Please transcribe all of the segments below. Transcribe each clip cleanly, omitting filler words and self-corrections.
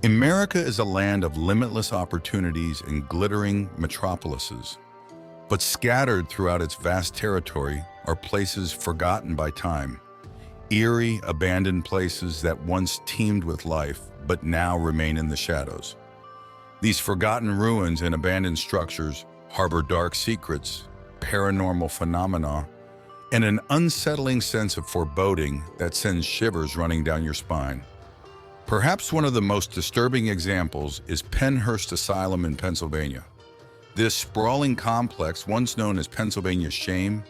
America is a land of limitless opportunities and glittering metropolises, but scattered throughout its vast territory are places forgotten by time, eerie, abandoned places that once teemed with life but now remain in the shadows. These forgotten ruins and abandoned structures harbor dark secrets, paranormal phenomena, and an unsettling sense of foreboding that sends shivers running down your spine. Perhaps one of the most disturbing examples is Pennhurst Asylum in Pennsylvania. This sprawling complex, once known as Pennsylvania's Shame,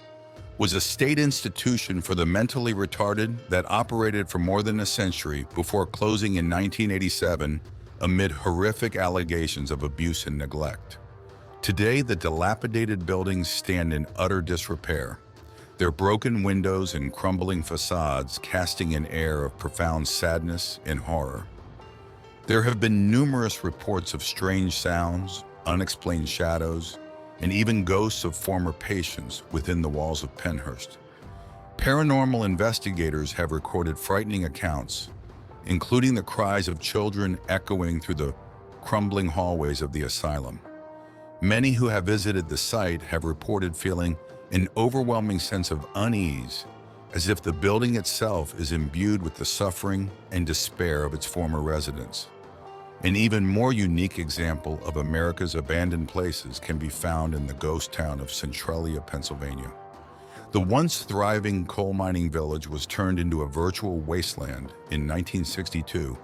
was a state institution for the mentally retarded that operated for more than a century before closing in 1987 amid horrific allegations of abuse and neglect. Today, the dilapidated buildings stand in utter disrepair, their broken windows and crumbling facades casting an air of profound sadness and horror. There have been numerous reports of strange sounds, unexplained shadows, and even ghosts of former patients within the walls of Pennhurst. Paranormal investigators have recorded frightening accounts, including the cries of children echoing through the crumbling hallways of the asylum. Many who have visited the site have reported feeling an overwhelming sense of unease, as if the building itself is imbued with the suffering and despair of its former residents. An even more unique example of America's abandoned places can be found in the ghost town of Centralia, Pennsylvania. The once thriving coal mining village was turned into a virtual wasteland in 1962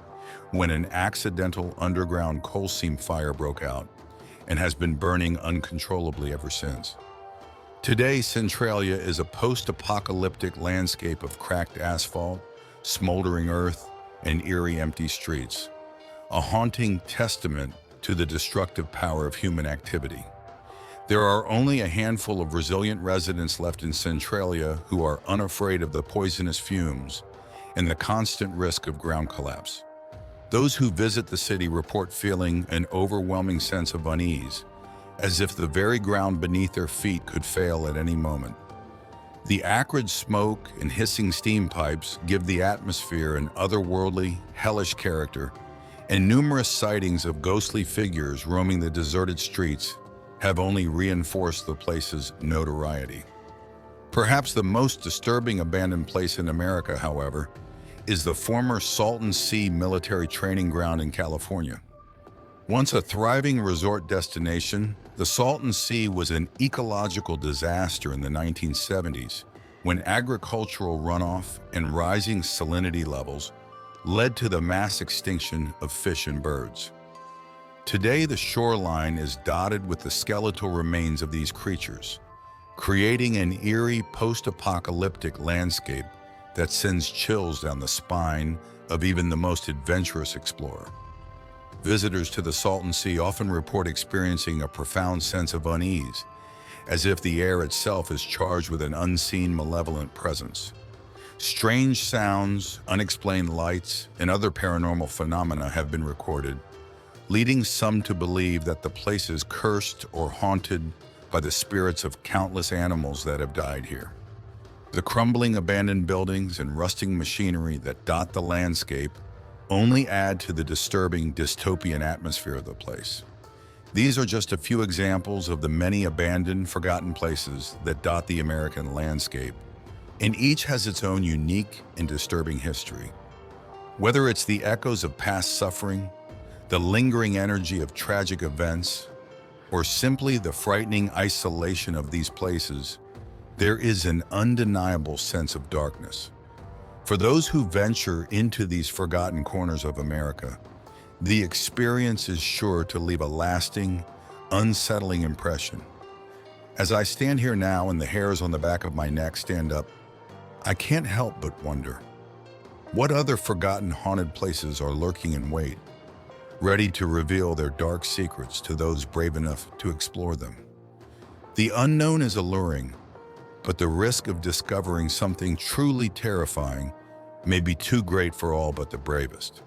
when an accidental underground coal seam fire broke out and has been burning uncontrollably ever since. Today, Centralia is a post-apocalyptic landscape of cracked asphalt, smoldering earth, and eerie empty streets, a haunting testament to the destructive power of human activity. There are only a handful of resilient residents left in Centralia who are unafraid of the poisonous fumes and the constant risk of ground collapse. Those who visit the city report feeling an overwhelming sense of unease, as if the very ground beneath their feet could fail at any moment. The acrid smoke and hissing steam pipes give the atmosphere an otherworldly, hellish character, and numerous sightings of ghostly figures roaming the deserted streets have only reinforced the place's notoriety. Perhaps the most disturbing abandoned place in America, however, is the former Salton Sea military training ground in California. Once a thriving resort destination, the Salton Sea was an ecological disaster in the 1970s when agricultural runoff and rising salinity levels led to the mass extinction of fish and birds. Today, the shoreline is dotted with the skeletal remains of these creatures, creating an eerie post-apocalyptic landscape that sends chills down the spine of even the most adventurous explorer. Visitors to the Salton Sea often report experiencing a profound sense of unease, as if the air itself is charged with an unseen malevolent presence. Strange sounds, unexplained lights, and other paranormal phenomena have been recorded, leading some to believe that the place is cursed or haunted by the spirits of countless animals that have died here. The crumbling abandoned buildings and rusting machinery that dot the landscape only add to the disturbing dystopian atmosphere of the place. These are just a few examples of the many abandoned, forgotten places that dot the American landscape, and each has its own unique and disturbing history. Whether it's the echoes of past suffering, the lingering energy of tragic events, or simply the frightening isolation of these places, there is an undeniable sense of darkness. For those who venture into these forgotten corners of America, the experience is sure to leave a lasting, unsettling impression. As I stand here now and the hairs on the back of my neck stand up, I can't help but wonder, what other forgotten haunted places are lurking in wait, ready to reveal their dark secrets to those brave enough to explore them? The unknown is alluring, but the risk of discovering something truly terrifying may be too great for all but the bravest.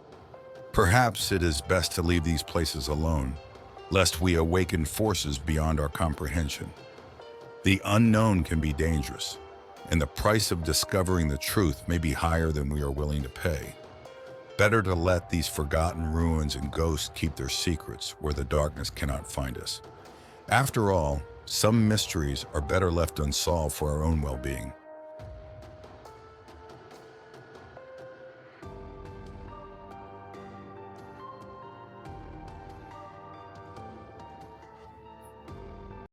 Perhaps it is best to leave these places alone, lest we awaken forces beyond our comprehension. The unknown can be dangerous, and the price of discovering the truth may be higher than we are willing to pay. Better to let these forgotten ruins and ghosts keep their secrets where the darkness cannot find us. After all, some mysteries are better left unsolved for our own well-being.